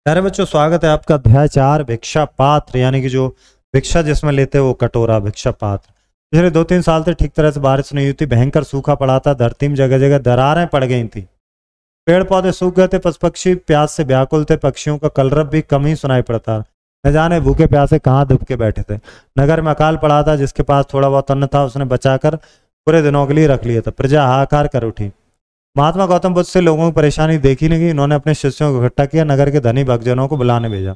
प्यारे बच्चों, स्वागत है आपका अध्याय 4 भिक्षा पात्र, यानी कि जो भिक्षा जिसमें लेते हैं वो कटोरा भिक्षा पात्र। पिछले 2-3 साल से ठीक तरह से बारिश नहीं हुई थी। भयंकर सूखा पड़ा था। धरती में जगह जगह दरारें पड़ गई थी। पेड़ पौधे सूख गए थे। पशु पक्षी प्यास से व्याकुल थे। पक्षियों का कलरव भी कम ही सुनाई पड़ता। न जाने भूखे प्यासे कहाँ दुब के बैठे थे। नगर में अकाल पड़ा था। जिसके पास थोड़ा बहुत अन्न था उसने बचाकर पूरे दिनों के लिए रख लिया था। प्रजा हाहाकार कर उठी। महात्मा गौतम बुद्ध से लोगों की परेशानी देखी नहीं गई। इन्होंने अपने शिष्यों को इकट्ठा किया। नगर के धनी भक्तजनों को बुलाने भेजा।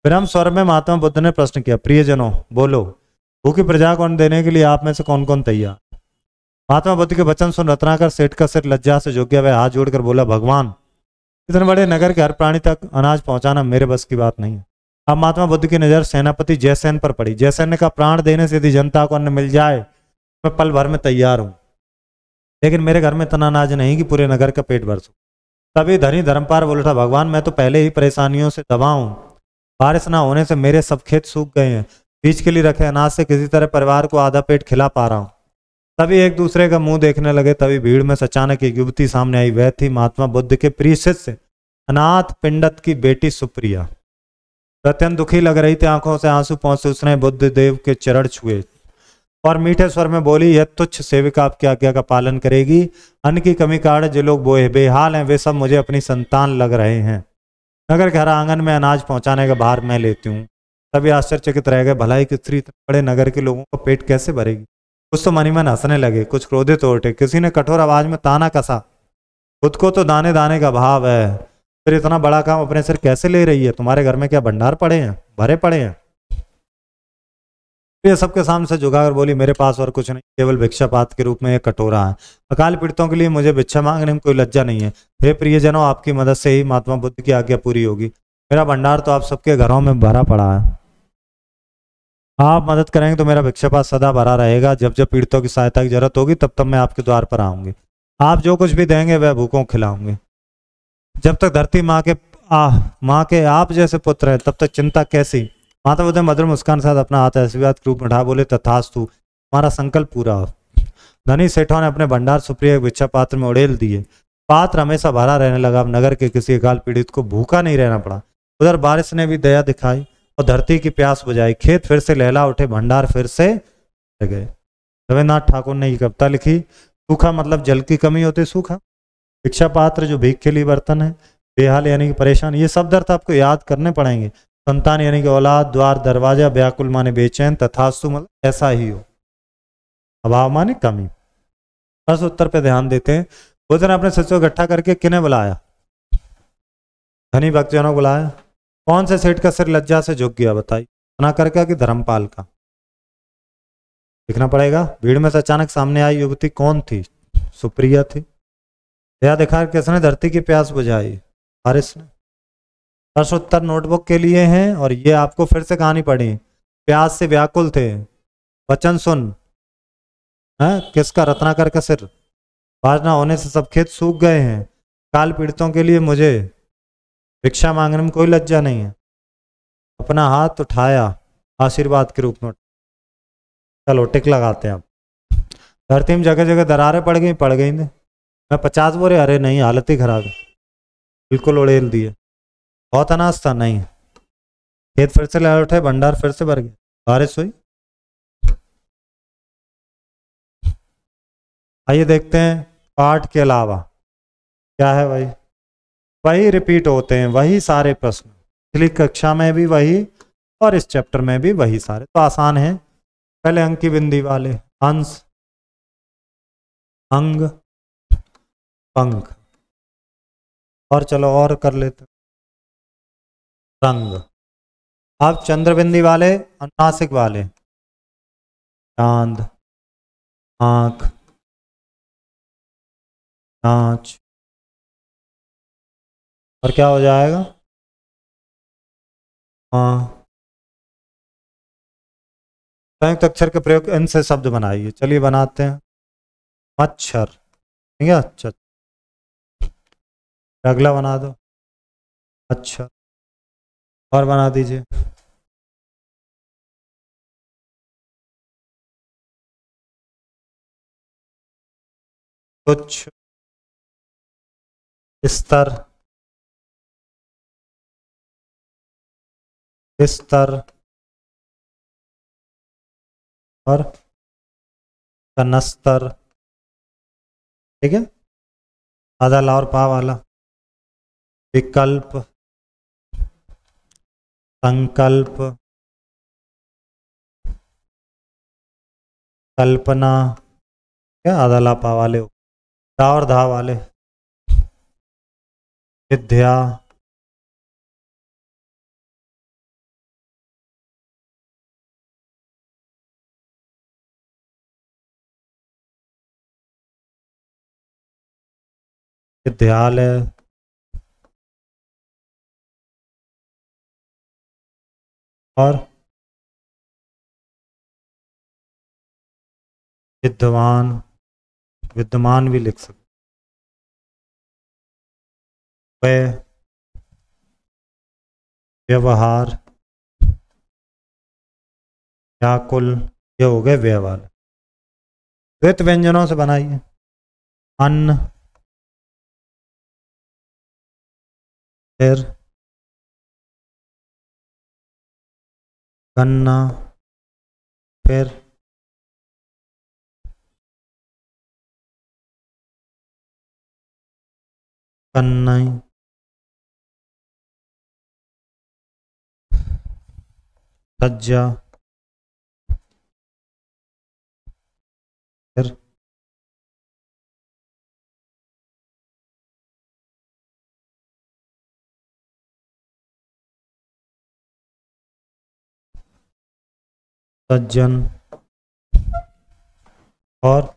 विनम्र स्वर में महात्मा बुद्ध ने प्रश्न किया, प्रियजनों बोलो, भूखी प्रजा को अन्न देने के लिए आप में से कौन कौन तैयार? महात्मा बुद्ध के वचन सुन रत्नाकर सेठ का सिर लज्जा से झुक गया। वह हाथ जोड़कर बोला, भगवान, इतने बड़े नगर के हर प्राणी तक अनाज पहुंचाना मेरे बस की बात नहीं है। अब महात्मा बुद्ध की नजर सेनापति जयसेन पर पड़ी। जयसेन ने कहा, प्राण देने से यदि जनता को अन्न मिल जाए मैं पल भर में तैयार हूं, लेकिन मेरे घर में इतना अनाज नहीं कि पूरे नगर का पेट भर सकूं। तभी धनी धर्मपाल बोल उठा, भगवान, मैं तो पहले ही परेशानियों से दबा हूं। बारिश ना होने से मेरे सब खेत सूख गए हैं। बीज के लिए रखे अनाज से किसी तरह परिवार को आधा पेट खिला पा रहा हूं। तभी एक दूसरे का मुंह देखने लगे। तभी भीड़ में से अचानक एक युवती सामने आई। वह थी महात्मा बुद्ध के प्रिय शिष्य अनाथ पिंडत की बेटी सुप्रिया। अत्यंत दुखी लग रही थी। आंखों से आंसू पहुंचते उसने बुद्ध देव के चरण छुए और मीठे स्वर में बोली, यह तुच्छ सेविका आपकी आज्ञा का पालन करेगी। अन्न की कमी कारण जो लोग बेहाल हैं वे सब मुझे अपनी संतान लग रहे हैं। नगर के हर आंगन में अनाज पहुंचाने का भार मैं लेती हूँ। तभी आश्चर्यचकित रह गए। भलाई की स्त्री इतने बड़े नगर के लोगों का पेट कैसे भरेगी? कुछ तो मनी मन हंसने लगे, कुछ क्रोधित हो उठे। किसी ने कठोर आवाज में ताना कसा, खुद को तो दाने दाने का भाव है, फिर इतना बड़ा काम अपने सिर कैसे ले रही है? तुम्हारे घर में क्या भंडार पड़े हैं, भरे पड़े हैं? ये सबके सामने से झुकाकर बोली, मेरे पास और कुछ नहीं, केवल भिक्षा पात्र के रूप में एक कटोरा है। अकाल पीड़ितों के लिए मुझे भिक्षा मांगने में कोई लज्जा नहीं है। हे प्रियजनों, आपकी मदद से ही महात्मा बुद्ध की आज्ञा पूरी होगी। मेरा भंडार तो आप सबके घरों में भरा पड़ा है। आप मदद करेंगे तो मेरा भिक्षा पात्र सदा भरा रहेगा। जब जब पीड़ितों की सहायता की जरूरत होगी तब तब मैं आपके द्वार पर आऊंगी। आप जो कुछ भी देंगे वह भूखों को खिलाऊंगे। जब तक धरती माँ के आप जैसे पुत्र है तब तक चिंता कैसी? माता बुद्ध मधुर मुस्कान साथ अपना हाथ आशीर्वाद के रूप में उठा बोले, तथास्तु, हमारा संकल्प पूरा हो। धनी सेठों ने अपने भंडार सुप्रिय भिक्षा पात्र में उड़ेल दिए। पात्र हमेशा भरा रहने लगा। अब नगर के किसी अकाल पीड़ित को भूखा नहीं रहना पड़ा। उधर बारिश ने भी दया दिखाई और धरती की प्यास बुझाई। खेत फिर से लहला उठे, भंडार फिर से गए। रविन्द्रनाथ ठाकुर ने ये कविता लिखी। सूखा मतलब जल की कमी होती, सूखा। भिक्षा पात्र जो भीख के लिए बर्तन है। बेहाल यानी कि परेशान। ये शब्द अर्थ आपको याद करने पड़ेंगे। संतान यानी कि औलाद, द्वार, दरवाजा, व्याकुल माने बेचैन, तथास्तु मतलब ऐसा ही हो, अभाव माने कमी। बस उत्तर पे ध्यान देते हैं। बुद्ध ने अपने शिष्यों को इकट्ठा करके किन्हें बुलाया? धनी भक्तजनों को बुलाया। कौन से सेठ का सिर लज्जा से झुक गया बताइए? ना करके कि धर्मपाल का? लिखना पड़ेगा। भीड़ में से अचानक सामने आई युवती कौन थी? सुप्रिया थी। दया दिखा किसने धरती की प्यास बुझाई? हारिस ने। प्रश्नोत्तर नोटबुक के लिए हैं और ये आपको फिर से कहानी पढ़ी। प्यास से व्याकुल थे। वचन सुन है किसका? रत्नाकर का सिर। बारिश ना होने से सब खेत सूख गए हैं। काल पीड़ितों के लिए मुझे भिक्षा मांगने में कोई लज्जा नहीं है। अपना हाथ उठाया आशीर्वाद के रूप में। चलो टिक लगाते हैं। अब धरती में जगह जगह दरारें पड़ गई ने। मैं 50 बोरे, अरे नहीं, हालत ही खराब है, बिल्कुल उड़ेल दिए। बहुत अनाज था, नहीं। खेत फिर से लहर उठे, भंडार फिर से भर गया। बारिश हुई। आइए देखते हैं पाठ के अलावा क्या है। वही रिपीट होते हैं, वही सारे प्रश्न। पिछली कक्षा में भी वही और इस चैप्टर में भी वही सारे, तो आसान है। पहले अंक की बिंदी वाले। अंश, अंग, पंख, और चलो और कर लेते। रंग। अब चंद्रबिंदी वाले, अनुनासिक वाले। चांद, आंख, नाच, और क्या हो जाएगा? हाँ। संयुक्त अक्षर के प्रयोग इनसे शब्द बनाइए। चलिए बनाते हैं। मच्छर, ठीक है। अच्छा, अगला बना दो। अच्छा, और बना दीजिए। तुच्छ, स्तर, बिस्तर और कनस्तर। ठीक है, आधा ला और पा वाला। विकल्प, संकल्प, कल्पना, क्या आधा ला पा वाले, धा और धा वाले। विद्या, विद्यालय, और विद्वान। विद्यमान भी लिख सकते। वह, व्यवहार, व्याकुल, ये हो गए व्यय वाले। द्वित व्यंजनों से बनाइए। अन्न, फिर गन्ना, फिर कन्नई, सज्जा, फिर सज्जन, और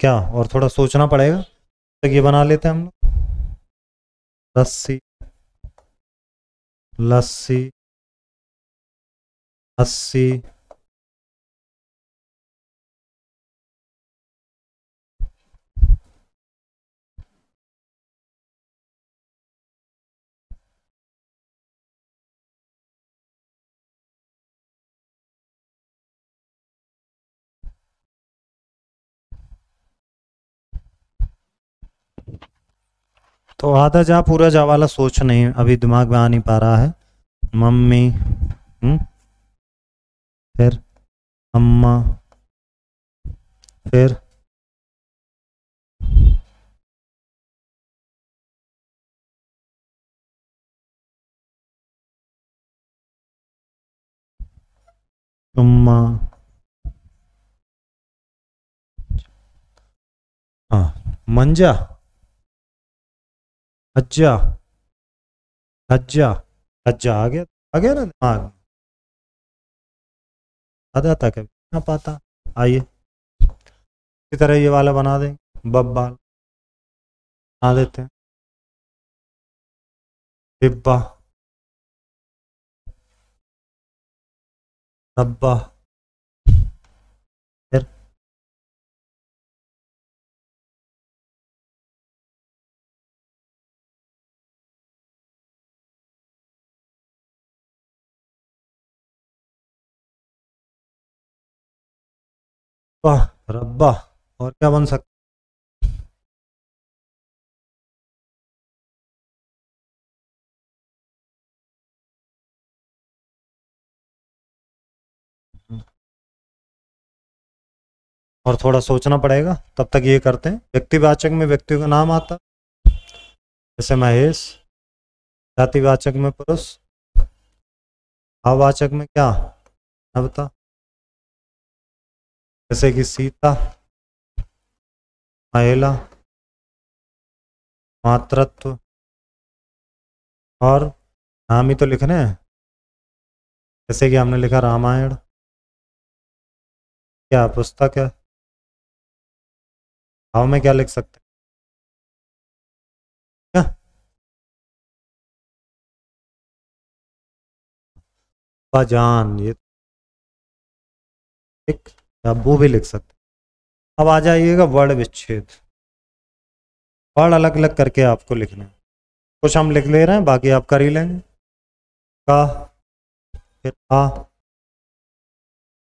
क्या, और थोड़ा सोचना पड़ेगा। तक ये बना लेते हैं हम लोग। रस्सी, लस्सी, अस्सी, तो आधा जा पूरा जा वाला सोच नहीं, अभी दिमाग में आ नहीं पा रहा है। मम्मी, फिर अम्मा, फिर तुम्मा, हाँ मंजा, अज्जा, अज्जा, अज्जा आ गया ना दिमाग में। आधा तक है ना पाता। आइए इसी तरह ये वाला बना देंगे। बब्बाल बना देते हैं। डिब्बा, डब्बा, फिर वाह, रब्बा, और क्या बन सकता। और थोड़ा सोचना पड़ेगा, तब तक ये करते हैं। व्यक्तिवाचक में व्यक्ति का नाम आता, जैसे महेश। जातिवाचक में पुरुष। भाववाचक में क्या, नवता, जैसे कि सीता। महिला, मातृत्व, और नाम ही तो लिखने हैं, जैसे कि हमने लिखा रामायण। क्या पुस्तक है। भाव में क्या लिख सकते हैं, क्या जान, ये एक, या वो भी लिख सकते हैं। अब आ जाइएगा वर्ण विच्छेद। वर्ण अलग अलग करके आपको लिखना है। कुछ हम लिख ले रहे हैं, बाकी आप कर ही लेंगे। का, फिर आ,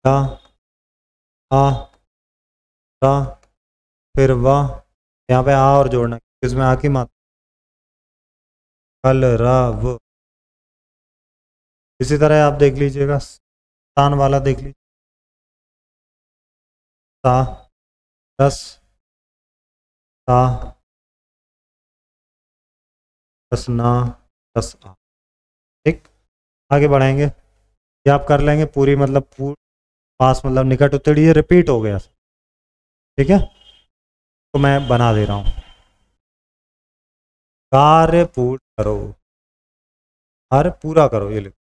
का, आ, का, फिर वह, यहाँ पे आ और जोड़ना, इसमें आ की मात्रा, कल रा वो। इसी तरह आप देख लीजिएगा, स्थान वाला देख लीजिए, सा, दस, सा, दस ना, दस आ। ठीक, आगे बढ़ाएंगे, ये आप कर लेंगे पूरी, मतलब पास मतलब निकट उत्तरी, ये रिपीट हो गया। ठीक है, तो मैं बना दे रहा हूँ, कार्य पूर्ण करो, कार्य पूरा करो, ये लिखो।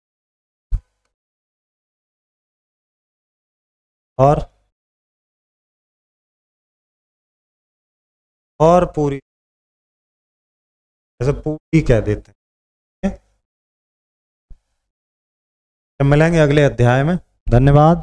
और पूरी, ऐसे पूरी कह देते हैं। मिलेंगे अगले अध्याय में। धन्यवाद।